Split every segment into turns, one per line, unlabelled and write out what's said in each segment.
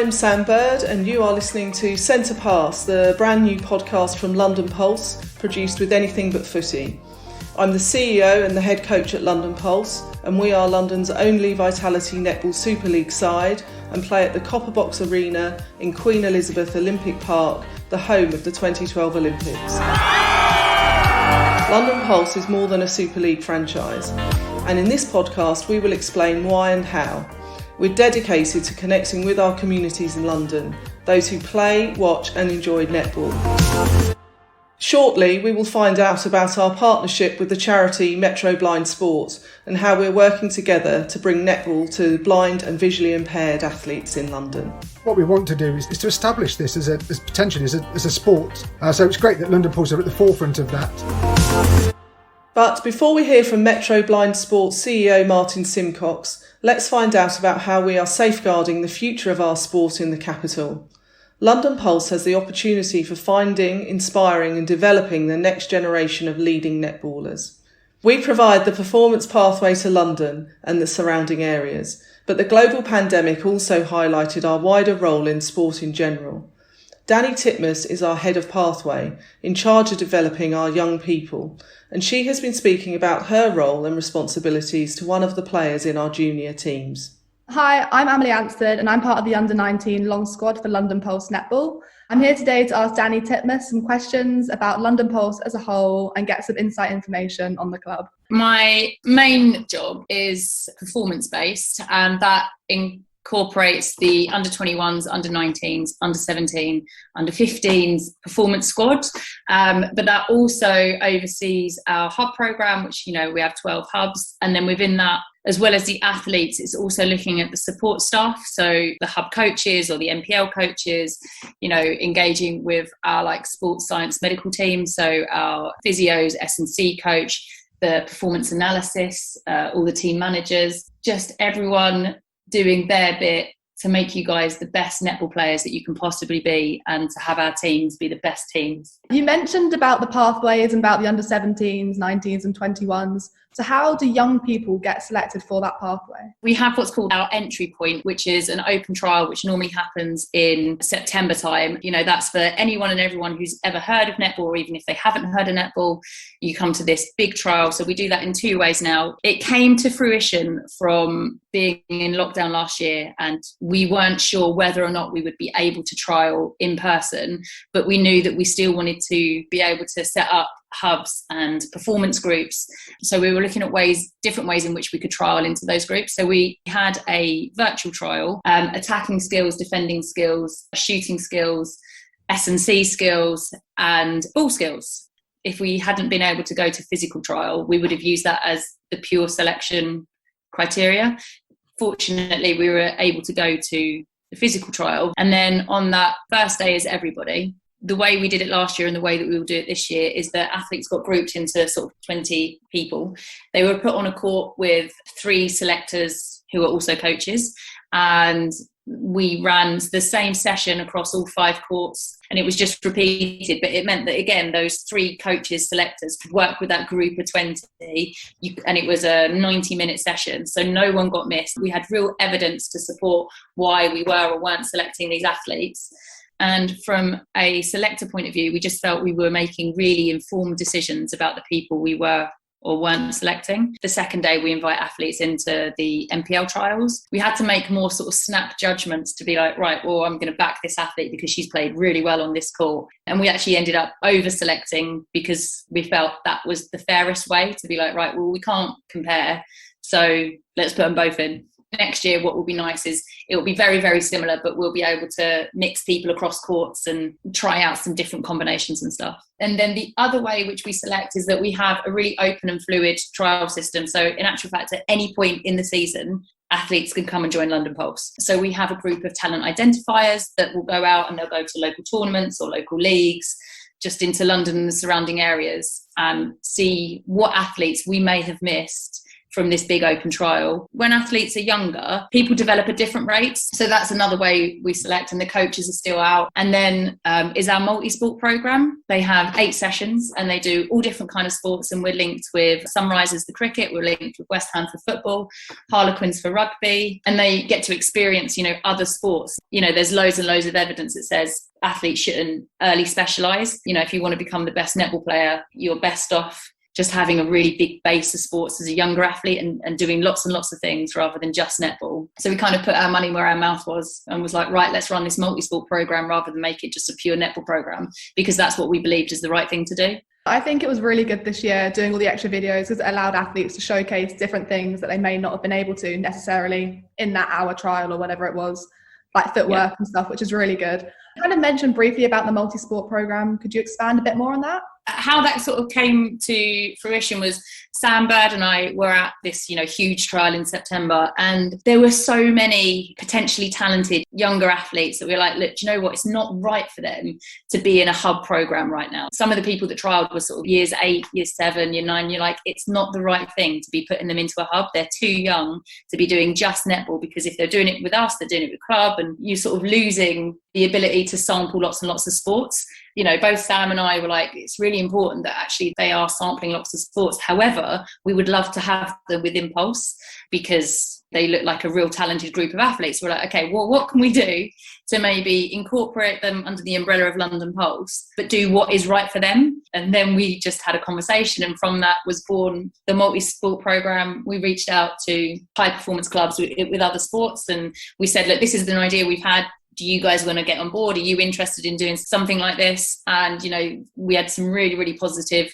I'm Sam Bird and you are listening to Centre Pass, the brand new podcast from London Pulse, produced with anything but footy. I'm the CEO and the head coach at London Pulse, and we are London's only Vitality Netball Superleague side and play at the Copperbox Arena in Queen Elizabeth Olympic Park, the home of the 2012 Olympics. London Pulse is more than a Superleague franchise, and in this podcast we will explain why and how. We're dedicated to connecting with our communities in London, those who play, watch and enjoy netball. Shortly, we will find out about our partnership with the charity Metro BlindSport and how we're working together to bring netball to blind and visually impaired athletes in London.
What we want to do is to establish this as potentially as a sport. So it's great that London Pulse are at the forefront of that.
But before we hear from Metro BlindSport CEO Martin Simcox, let's find out about how we are safeguarding the future of our sport in the capital. London Pulse has the opportunity for finding, inspiring and developing the next generation of leading netballers. We provide the performance pathway to London and the surrounding areas, but the global pandemic also highlighted our wider role in sport in general. Dannii Titmuss is our head of pathway, in charge of developing our young people, and she has been speaking about her role and responsibilities to one of the players in our junior teams.
Hi, I'm Emily Ansted and I'm part of the Under-19 long squad for London Pulse Netball. I'm here today to ask Dannii Titmuss some questions about London Pulse as a whole and get some insight information on the club.
My main job is performance-based, and that incorporates the under-21s, under-19s, under-17, under-15s performance squad. But that also oversees our hub programme, which, we have 12 hubs. And then within that, as well as the athletes, it's also looking at the support staff. So the hub coaches or the NPL coaches, engaging with our sports science medical team. So our physios, S&C coach, the performance analysis, all the team managers, just everyone doing their bit to make you guys the best netball players that you can possibly be and to have our teams be the best teams.
You mentioned about the pathways and about the under-17s, 19s and 21s. So how do young people get selected for that pathway?
We have what's called our entry point, which is an open trial, which normally happens in September time. That's for anyone and everyone who's ever heard of netball, or even if they haven't heard of netball, you come to this big trial. So we do that in two ways now. It came to fruition from being in lockdown last year, and we weren't sure whether or not we would be able to trial in person, but we knew that we still wanted to be able to set up hubs and performance groups. So we were looking at different ways in which we could trial into those groups. So we had a virtual trial, attacking skills, defending skills, shooting skills, S&C skills and ball skills. If we hadn't been able to go to physical trial, we would have used that as the pure selection criteria. Fortunately, we were able to go to the physical trial. And then on that first day is everybody. The way we did it last year and the way that we will do it this year is that athletes got grouped into sort of 20 people. They were put on a court with 3 selectors who are also coaches, and we ran the same session across all 5 courts, and it was just repeated. But it meant that, again, those 3 coaches, selectors, could work with that group of 20, and it was a 90-minute session, so no one got missed. We had real evidence to support why we were or weren't selecting these athletes. And from a selector point of view, we just felt we were making really informed decisions about the people we were or weren't selecting. The second day, we invite athletes into the NPL trials. We had to make more sort of snap judgments to be like, right, well, I'm going to back this athlete because she's played really well on this court. And we actually ended up over-selecting because we felt that was the fairest way to be like, right, well, we can't compare, so let's put them both in. Next year, what will be nice is it will be very, very similar, but we'll be able to mix people across courts and try out some different combinations and stuff. And then the other way which we select is that we have a really open and fluid trial system. So in actual fact, at any point in the season, athletes can come and join London Pulse. So we have a group of talent identifiers that will go out and they'll go to local tournaments or local leagues, just into London and the surrounding areas, and see what athletes we may have missed from this big open trial. When athletes are younger, people develop at different rates. So that's another way we select, and the coaches are still out. And then is our multi-sport program. They have 8 sessions and they do all different kind of sports, and we're linked with Sunrisers for cricket, we're linked with West Ham for football, Harlequins for rugby, and they get to experience, other sports. There's loads and loads of evidence that says athletes shouldn't early specialise. If you want to become the best netball player, you're best off just having a really big base of sports as a younger athlete and doing lots and lots of things rather than just netball. So we kind of put our money where our mouth was and was like, right, let's run this multi-sport program rather than make it just a pure netball program, because that's what we believed is the right thing to do.
I think it was really good this year doing all the extra videos, because it allowed athletes to showcase different things that they may not have been able to necessarily in that hour trial or whatever it was, like footwork and stuff, which is really good. You kind of mentioned briefly about the multi-sport program. Could you expand a bit more on that?
How that sort of came to fruition was Sam Bird and I were at this, huge trial in September, and there were so many potentially talented younger athletes that we were like, look, do you know what? It's not right for them to be in a hub program right now. Some of the people that trialed were sort of years 8, year 7, year 9. You're like, it's not the right thing to be putting them into a hub. They're too young to be doing just netball, because if they're doing it with us, they're doing it with club, and you're sort of losing the ability to sample lots and lots of sports. Both Sam and I were like, it's really important that actually they are sampling lots of sports. However, we would love to have them with Impulse because they look like a real talented group of athletes. We're like, okay, well, what can we do to maybe incorporate them under the umbrella of London Pulse, but do what is right for them? And then we just had a conversation, and from that was born the multi-sport program. We reached out to high performance clubs with other sports, and we said, look, this is an idea we've had. Do you guys want to get on board? Are you interested in doing something like this? And, we had some really, really positive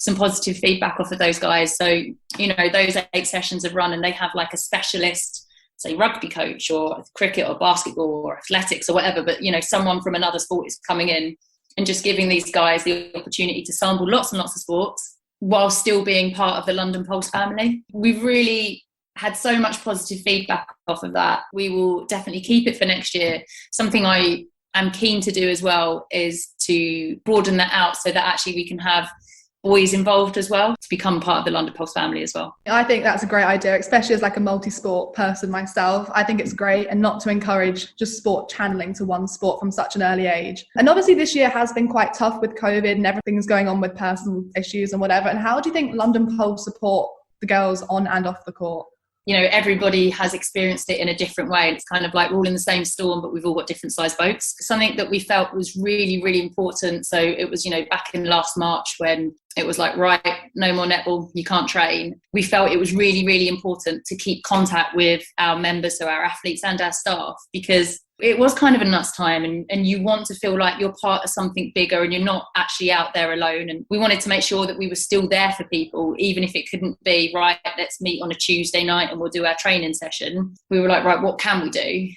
feedback off of those guys. So, those 8 sessions have run, and they have like a specialist, say rugby coach or cricket or basketball or athletics or whatever. But, someone from another sport is coming in and just giving these guys the opportunity to sample lots and lots of sports while still being part of the London Pulse family. We've really had so much positive feedback off of that. We will definitely keep it for next year. Something I am keen to do as well is to broaden that out so that actually we can have boys involved as well, to become part of the London Pulse family as well.
I think that's a great idea, especially as like a multi-sport person myself. I think it's great, and not to encourage just sport channeling to one sport from such an early age. And obviously this year has been quite tough with COVID and everything's going on with personal issues and whatever. And how do you think London Pulse support the girls on and off the court?
Everybody has experienced it in a different way. It's kind of like we're all in the same storm, but we've all got different sized boats. Something that we felt was really, really important. So it was, back in last March when it was like, right, no more netball, you can't train. We felt it was really, really important to keep contact with our members, so our athletes and our staff, because it was kind of a nuts time, and you want to feel like you're part of something bigger and you're not actually out there alone. And we wanted to make sure that we were still there for people, even if it couldn't be, right, let's meet on a Tuesday night and we'll do our training session. We were like, right, what can we do?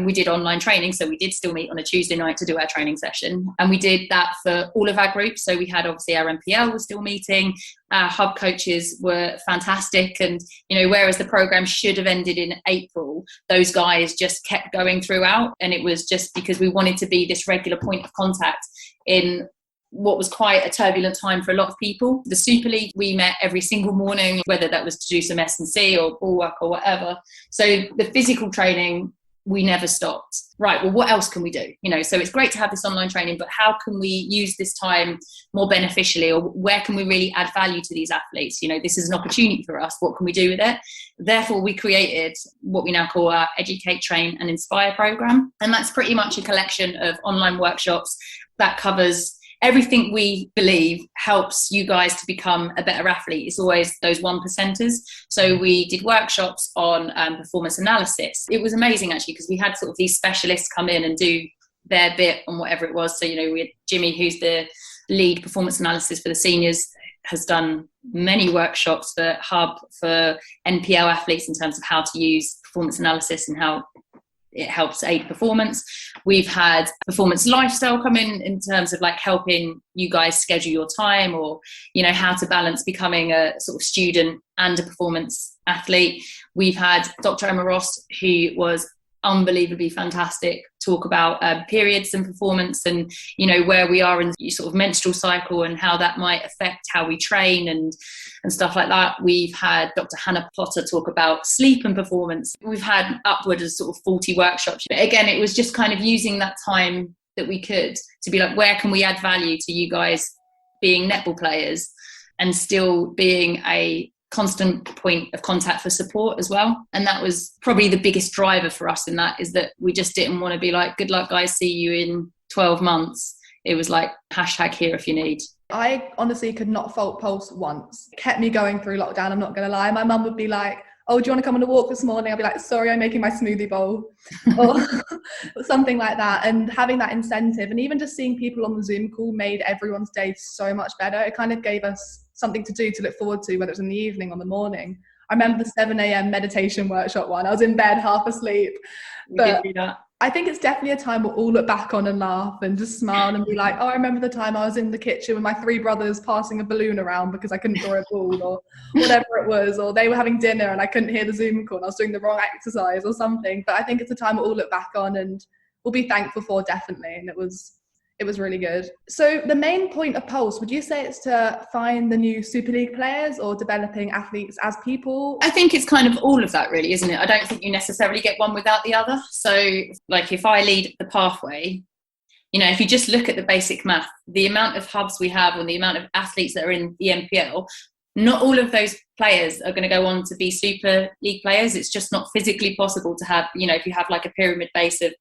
We did online training, so we did still meet on a Tuesday night to do our training session. And we did that for all of our groups. So we had obviously our MPL was still meeting. Our hub coaches were fantastic, and whereas the program should have ended in April, those guys just kept going throughout, and it was just because we wanted to be this regular point of contact in what was quite a turbulent time for a lot of people. The Superleague, we met every single morning, whether that was to do some S&C or ball work or whatever. So the physical training, we never stopped. Right, well, what else can we do? So it's great to have this online training, but how can we use this time more beneficially, or where can we really add value to these athletes? This is an opportunity for us. What can we do with it? Therefore, we created what we now call our Educate, Train and Inspire program. And that's pretty much a collection of online workshops that covers everything we believe helps you guys to become a better athlete. It's always those 1%ers. So we did workshops on performance analysis. It was amazing, actually, because we had sort of these specialists come in and do their bit on whatever it was. So, we had Jimmy, who's the lead performance analysis for the seniors, has done many workshops for Hub, for NPL athletes in terms of how to use performance analysis and how it helps aid performance. We've had performance lifestyle come in terms of like helping you guys schedule your time, or, how to balance becoming a sort of student and a performance athlete. We've had Dr. Emma Ross, who was unbelievably fantastic talk about periods and performance, and where we are in the sort of menstrual cycle and how that might affect how we train and stuff like that. We've had Dr. Hannah Potter talk about sleep and performance. We've had upwards of sort of 40 workshops. But again, it was just kind of using that time that we could to be like, where can we add value to you guys being netball players and still being a constant point of contact for support as well. And that was probably the biggest driver for us in that, is that we just didn't want to be like, good luck guys, see you in 12 months. It was like #here if you need.
I honestly could not fault Pulse once. It kept me going through lockdown, I'm not going to lie. My mum would be like, oh, do you want to come on a walk this morning? I'll be like, sorry, I'm making my smoothie bowl. Or something like that. And having that incentive, and even just seeing people on the Zoom call made everyone's day so much better. It kind of gave us something to do, to look forward to, whether it was in the evening or the morning. I remember the 7 a.m. meditation workshop one. I was in bed half asleep.
We did do that.
I think it's definitely a time we'll all look back on and laugh and just smile and be like, oh, I remember the time I was in the kitchen with my 3 brothers passing a balloon around because I couldn't draw a ball, or whatever it was, or they were having dinner and I couldn't hear the Zoom call and I was doing the wrong exercise or something. But I think it's a time we'll all look back on and we'll be thankful for, definitely. And it was really good. So the main point of Pulse, would you say it's to find the new Superleague players or developing athletes as people?
I think it's kind of all of that really, isn't it? I don't think you necessarily get one without the other. So like if I lead the pathway, if you just look at the basic math, the amount of hubs we have and the amount of athletes that are in the NPL, not all of those players are going to go on to be Super League players. It's just not physically possible to have, if you have like a pyramid base of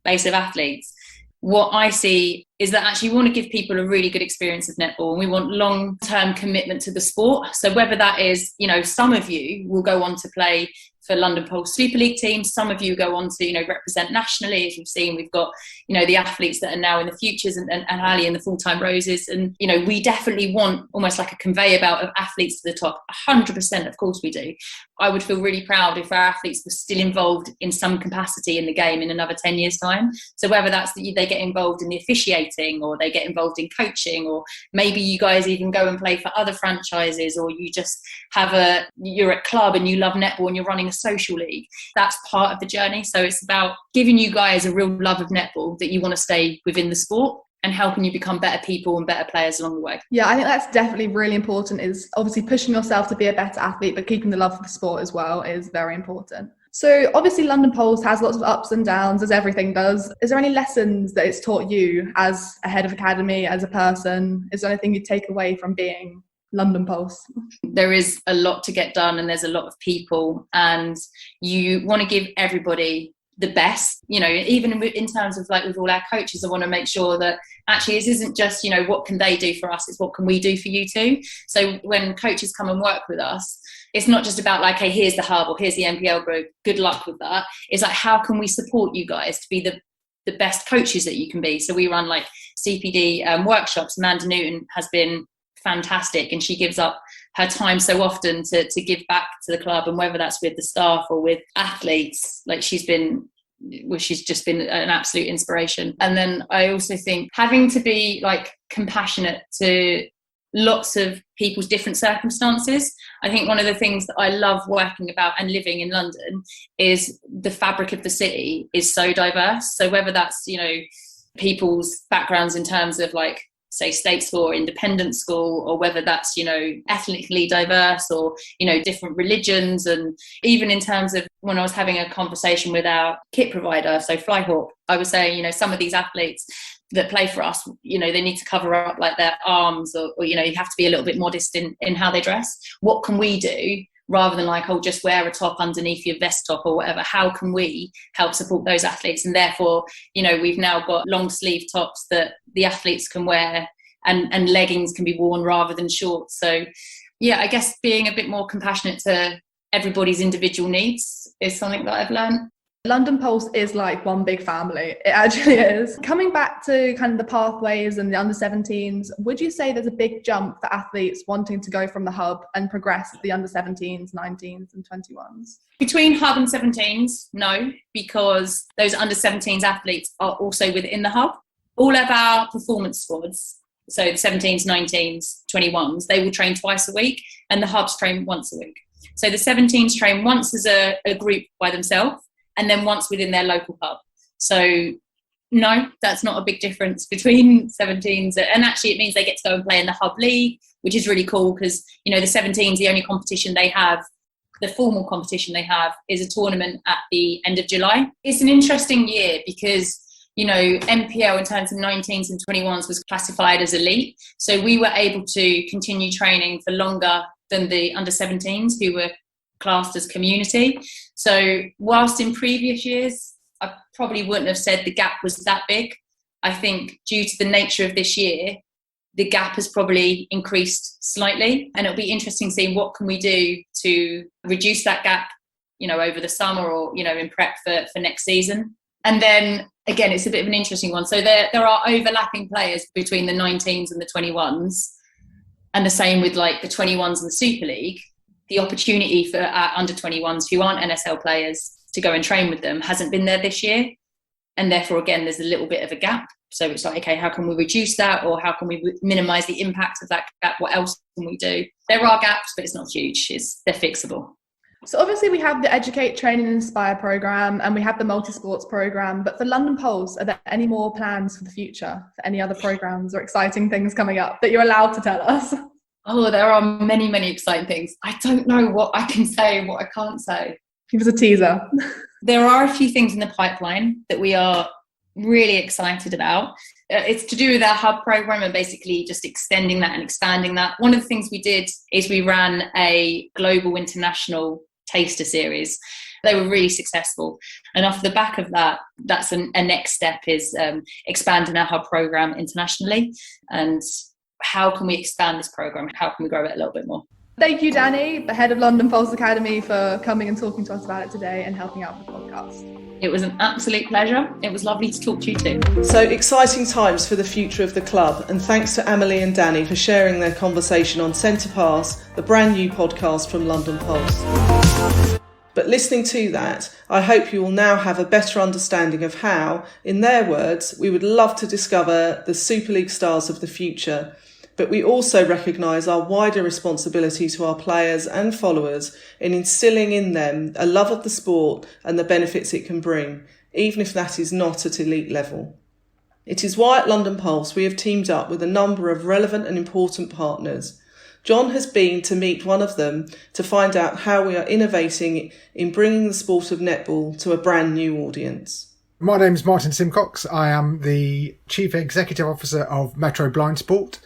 athletes. What I see is that actually we want to give people a really good experience of netball, and we want long-term commitment to the sport. So whether that is, some of you will go on to play for London Pulse Super League teams. Some of you go on to, represent nationally. As we've seen, we've got, the athletes that are now in the futures and Ali in the full-time roses. And, we definitely want almost like a conveyor belt of athletes to the top. 100%, of course we do. I would feel really proud if our athletes were still involved in some capacity in the game in another 10 years' time. So whether that's that they get involved in the officiating, or they get involved in coaching, or maybe you guys even go and play for other franchises, or you just you're at club and you love netball and you're running a social league. That's part of the journey. So it's about giving you guys a real love of netball, that you want to stay within the sport, and helping you become better people and better players along the way.
Yeah, I think that's definitely really important, is obviously pushing yourself to be a better athlete, but keeping the love for the sport as well is very important. So obviously London Pulse has lots of ups and downs, as everything does. Is there any lessons that it's taught you as a head of academy, as a person? Is there anything you take away from being London Pulse?
There is a lot to get done, and there's a lot of people, and you want to give everybody the best, even in terms of like with all our coaches. I want to make sure that actually this isn't just, what can they do for us, it's what can we do for you too. So when coaches come and work with us, it's not just about like, hey, here's the hub or here's the NPL group, good luck with that. It's like, how can we support you guys to be the best coaches that you can be? So we run like CPD workshops. Amanda Newton has been fantastic, and she gives up her time so often to give back to the club, and whether that's with the staff or with athletes, like she's just been an absolute inspiration. And then I also think having to be like compassionate to lots of people's different circumstances. I think one of the things that I love working about and living in London is the fabric of the city is so diverse. So whether that's, people's backgrounds in terms of like, say, state school or independent school, or whether that's, ethnically diverse, or, different religions. And even in terms of when I was having a conversation with our kit provider, so Flyhawk, I was saying, some of these athletes that play for us, they need to cover up like their arms, or you have to be a little bit modest in how they dress. What can we do? Rather than like, oh, just wear a top underneath your vest top or whatever, how can we help support those athletes? And therefore, we've now got long sleeve tops that the athletes can wear, and leggings can be worn rather than shorts. So yeah, I guess being a bit more compassionate to everybody's individual needs is something that I've learned.
London Pulse is like one big family. It actually is. Coming back to kind of the pathways and the under-17s, would you say there's a big jump for athletes wanting to go from the hub and progress to the under-17s, 19s and 21s?
Between hub and 17s, no, because those under-17s athletes are also within the hub. All of our performance squads, so the 17s, 19s, 21s, they will train twice a week, and the hubs train once a week. So the 17s train once as a group by themselves, and then once within their local pub. So no, that's not a big difference between 17s. And actually it means they get to go and play in the Hub League, which is really cool because, the 17s, the only competition they have, the formal competition they have, is a tournament at the end of July. It's an interesting year because, NPL in terms of 19s and 21s was classified as elite. So we were able to continue training for longer than the under 17s who were classed as community. So whilst in previous years, I probably wouldn't have said the gap was that big. I think due to the nature of this year, the gap has probably increased slightly, and it'll be interesting seeing what can we do to reduce that gap, over the summer or, in prep for next season. And then again, it's a bit of an interesting one. So there are overlapping players between the 19s and the 21s, and the same with like the 21s and the Super League. The opportunity for under 21s who aren't NSL players to go and train with them hasn't been there this year. And therefore, again, there's a little bit of a gap. So it's like, okay, how can we reduce that? Or how can we minimise the impact of that gap? What else can we do? There are gaps, but it's not huge. They're fixable.
So obviously we have the Educate, Train and Inspire programme, and we have the multi-sports programme. But for London Pulse, are there any more plans for the future? For any other programmes or exciting things coming up that you're allowed to tell us?
Oh, there are many, many exciting things. I don't know what I can say and what I can't say.
Give us a teaser.
There are a few things in the pipeline that we are really excited about. It's to do with our hub program and basically just extending that and expanding that. One of the things we did is we ran a global international taster series. They were really successful. And off the back of that, that's a next step is expanding our hub program internationally. And how can we expand this program? How can we grow it a little bit more?
Thank you, Dannii, the head of London Pulse Academy, for coming and talking to us about it today and helping out with the podcast.
It was an absolute pleasure. It was lovely to talk to you too.
So exciting times for the future of the club, and thanks to Amelie and Dannii for sharing their conversation on Centre Pass, the brand new podcast from London Pulse. But listening to that, I hope you will now have a better understanding of how, in their words, we would love to discover the Super League stars of the future. But we also recognise our wider responsibility to our players and followers in instilling in them a love of the sport and the benefits it can bring, even if that is not at elite level. It is why at London Pulse we have teamed up with a number of relevant and important partners. John has been to meet one of them to find out how we are innovating in bringing the sport of netball to a brand new audience.
My name is Martin Simcox. I am the Chief Executive Officer of Metro BlindSport.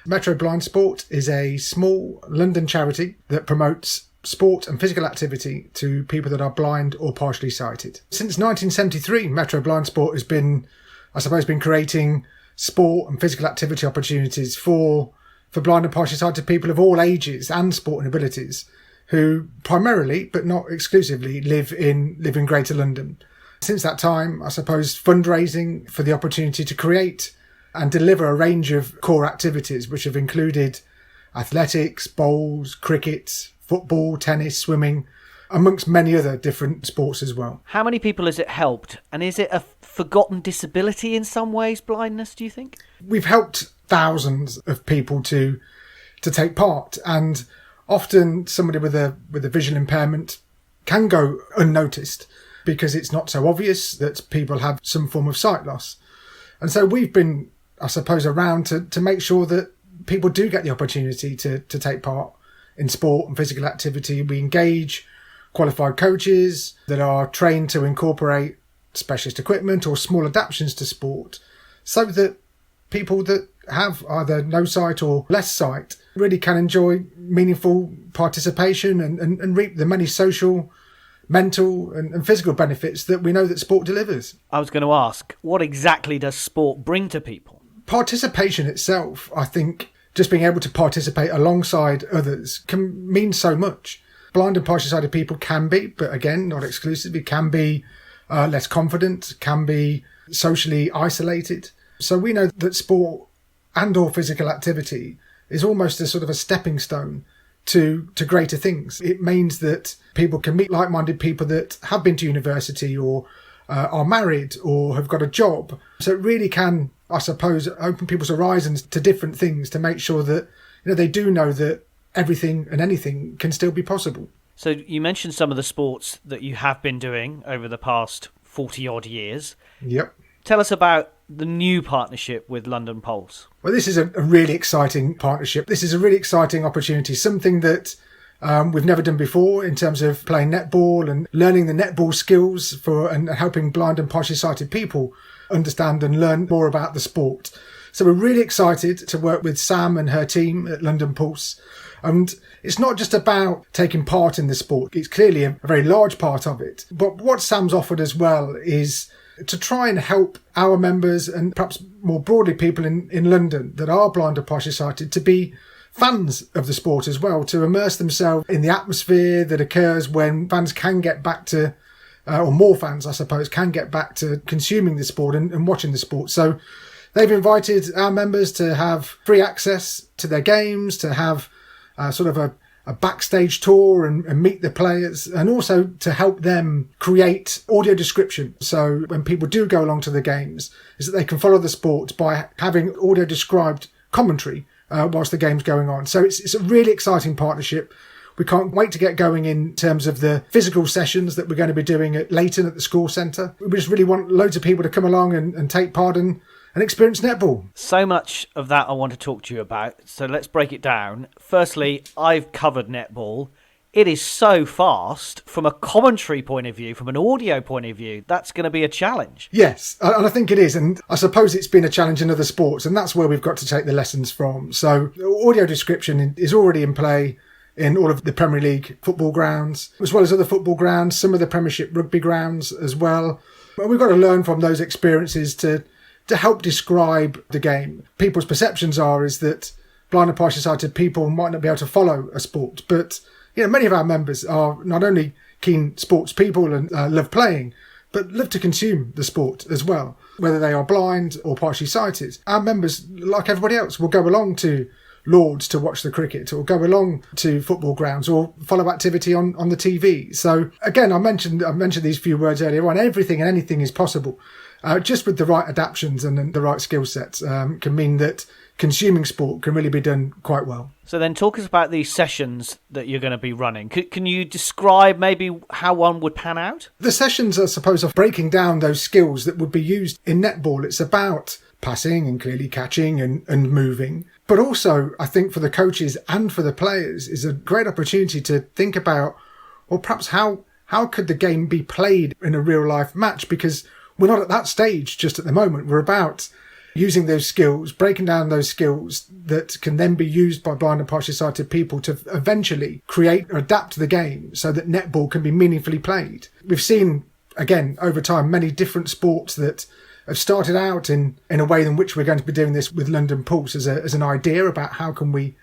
Metro BlindSport is a small London charity that promotes sport and physical activity to people that are blind or partially sighted. Since 1973, Metro BlindSport has been creating sport and physical activity opportunities for blind and partially sighted people of all ages and sport and abilities who primarily, but not exclusively, live in Greater London. Since that time, I suppose fundraising for the opportunity to create and deliver a range of core activities which have included athletics, bowls, cricket, football, tennis, swimming, amongst many other different sports as well.
How many people has it helped? And is it a forgotten disability in some ways, blindness, do you think?
We've helped thousands of people to take part, and often somebody with a visual impairment can go unnoticed because it's not so obvious that people have some form of sight loss. And so we've been, I suppose, around to make sure that people do get the opportunity to take part in sport and physical activity. We engage qualified coaches that are trained to incorporate specialist equipment or small adaptations to sport so that people that have either no sight or less sight really can enjoy meaningful participation and reap the many social, mental and physical benefits that we know that sport delivers.
I was going to ask, what exactly does sport bring to people?
Participation itself, I think, just being able to participate alongside others can mean so much. Blind and partially sighted people can be, but again, not exclusively, can be less confident, can be socially isolated. So we know that sport and or physical activity is almost a sort of a stepping stone to greater things. It means that people can meet like-minded people that have been to university or are married or have got a job. So it really can, I suppose, open people's horizons to different things to make sure that they do know that everything and anything can still be possible.
So you mentioned some of the sports that you have been doing over the past 40-odd years.
Yep.
Tell us about the new partnership with London Pulse.
Well, this is a really exciting partnership. This is a really exciting opportunity, something that we've never done before in terms of playing netball and learning the netball skills and helping blind and partially sighted people understand and learn more about the sport. So we're really excited to work with Sam and her team at London Pulse. And it's not just about taking part in the sport. It's clearly a very large part of it. But what Sam's offered as well is to try and help our members and perhaps more broadly people in London that are blind or partially sighted to be fans of the sport as well, to immerse themselves in the atmosphere that occurs when fans can get back to, or more fans, I suppose, can get back to consuming the sport and watching the sport. So they've invited our members to have free access to their games, to have sort of a backstage tour and meet the players, and also to help them create audio description. So when people do go along to the games, is that they can follow the sport by having audio described commentary whilst the game's going on. So it's a really exciting partnership. We can't wait to get going in terms of the physical sessions that we're going to be doing at Leighton at the school centre. We just really want loads of people to come along and take part and experience netball.
So much of that I want to talk to you about. So let's break it down. Firstly, I've covered netball. It is so fast from a commentary point of view, from an audio point of view. That's going to be a challenge.
Yes, and I think it is. And I suppose it's been a challenge in other sports, and that's where we've got to take the lessons from. So audio description is already in play in all of the Premier League football grounds, as well as other football grounds, some of the Premiership rugby grounds as well. But we've got to learn from those experiences to help describe the game. People's perceptions is that blind and partially sighted people might not be able to follow a sport, but many of our members are not only keen sports people and love playing, but love to consume the sport as well, whether they are blind or partially sighted. Our members, like everybody else, will go along to Lords to watch the cricket, or go along to football grounds, or follow activity on the TV. So again, I mentioned these few words earlier on. Everything and anything is possible. Just with the right adaptions and the right skill sets can mean that consuming sport can really be done quite well.
So then talk us about these sessions that you're going to be running. Can you describe maybe how one would pan out?
The sessions, I suppose, are breaking down those skills that would be used in netball. It's about passing and clearly catching and moving. But also, I think for the coaches and for the players is a great opportunity to think about, or perhaps how could the game be played in a real life match? Because we're not at that stage just at the moment. We're about using those skills, breaking down those skills that can then be used by blind and partially sighted people to eventually create or adapt the game so that netball can be meaningfully played. We've seen, again, over time, many different sports that have started out in a way in which we're going to be doing this with London Pulse as an idea about how can we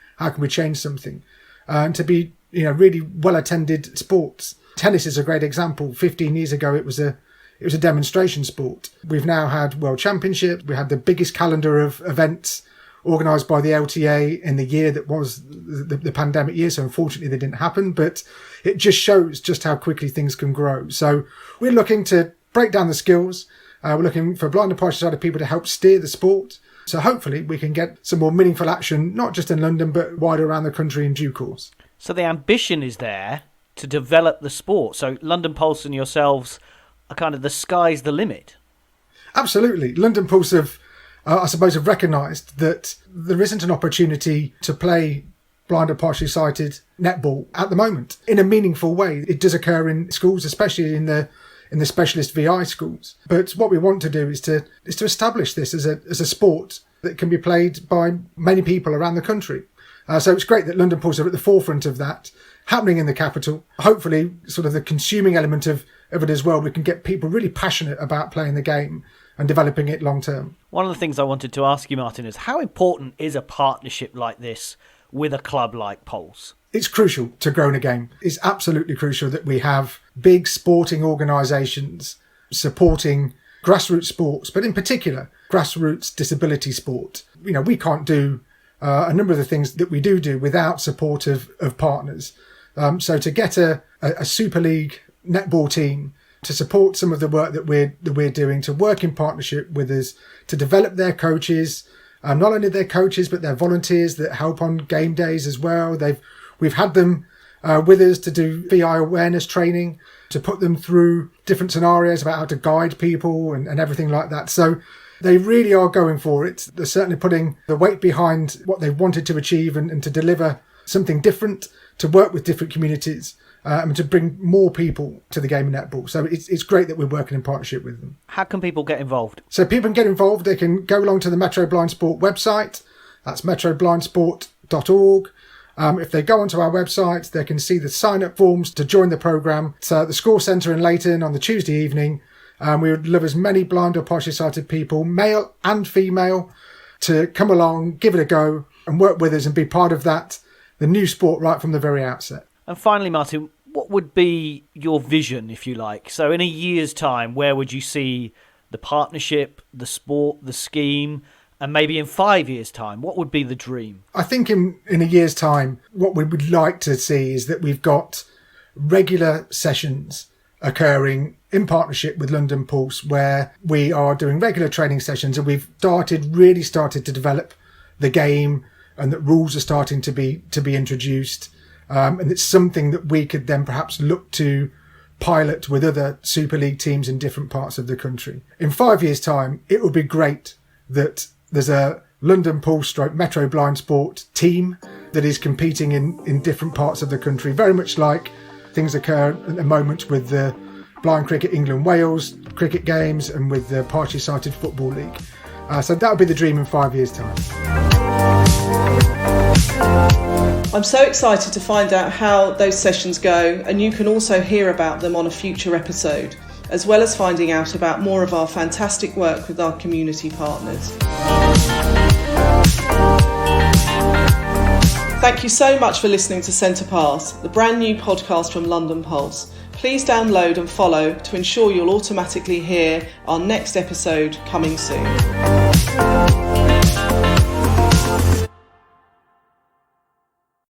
change something, and to be really well attended sports. Tennis is a great example. 15 years ago, it was a demonstration sport. We've now had World Championships. We had the biggest calendar of events organised by the LTA in the year that was the pandemic year. So unfortunately, they didn't happen, but it just shows just how quickly things can grow. So we're looking to break down the skills. We're looking for blind and partially sighted people to help steer the sport. So hopefully we can get some more meaningful action, not just in London, but wider around the country in due course.
So the ambition is there to develop the sport. So London Pulse and yourselves are kind of the sky's the limit.
Absolutely. London Pulse have recognised that there isn't an opportunity to play blind or partially sighted netball at the moment in a meaningful way. It does occur in schools, especially in the specialist VI schools. But what we want to do is to establish this as a sport that can be played by many people around the country. So it's great that London Pulse are at the forefront of that happening in the capital. Hopefully, sort of the consuming element of it as well, we can get people really passionate about playing the game and developing it long term.
One of the things I wanted to ask you, Martin, is how important is a partnership like this with a club like Pulse?
It's crucial to growing a game. It's absolutely crucial that we have big sporting organisations supporting grassroots sports, but in particular, grassroots disability sport. We can't do a number of the things that we do without support of partners. So to get a Superleague netball team to support some of the work that we're doing, to work in partnership with us, to develop their coaches, not only their coaches, but their volunteers that help on game days as well. We've had them with us to do VI awareness training, to put them through different scenarios about how to guide people and everything like that. So they really are going for it. They're certainly putting the weight behind what they wanted to achieve and to deliver something different, to work with different communities, and to bring more people to the game of netball. So it's great that we're working in partnership with them.
How can people get involved?
So people can get involved. They can go along to the Metro BlindSport website. That's metroblindsport.org. If they go onto our website, they can see the sign-up forms to join the programme. It's at the Score Centre in Leighton on the Tuesday evening. We would love as many blind or partially sighted people, male and female, to come along, give it a go and work with us and be part of that, the new sport right from the very outset.
And finally, Martin, what would be your vision, if you like? So in a year's time, where would you see the partnership, the sport, the scheme, and maybe in 5 years' time, what would be the dream?
I think in a year's time, what we would like to see is that we've got regular sessions occurring in partnership with London Pulse, where we are doing regular training sessions, and we've really started to develop the game, and that rules are starting to be introduced. And it's something that we could then perhaps look to pilot with other Superleague teams in different parts of the country. In 5 years' time, it would be great that there's a London Pulse / Metro BlindSport team that is competing in different parts of the country, very much like things occur at the moment with the Blind Cricket England-Wales cricket games and with the Partially Sighted Football League. So that would be the dream in 5 years' time.
I'm so excited to find out how those sessions go, and you can also hear about them on a future episode, as well as finding out about more of our fantastic work with our community partners. Thank you so much for listening to Centre Pass, the brand new podcast from London Pulse. Please download and follow to ensure you'll automatically hear our next episode coming soon.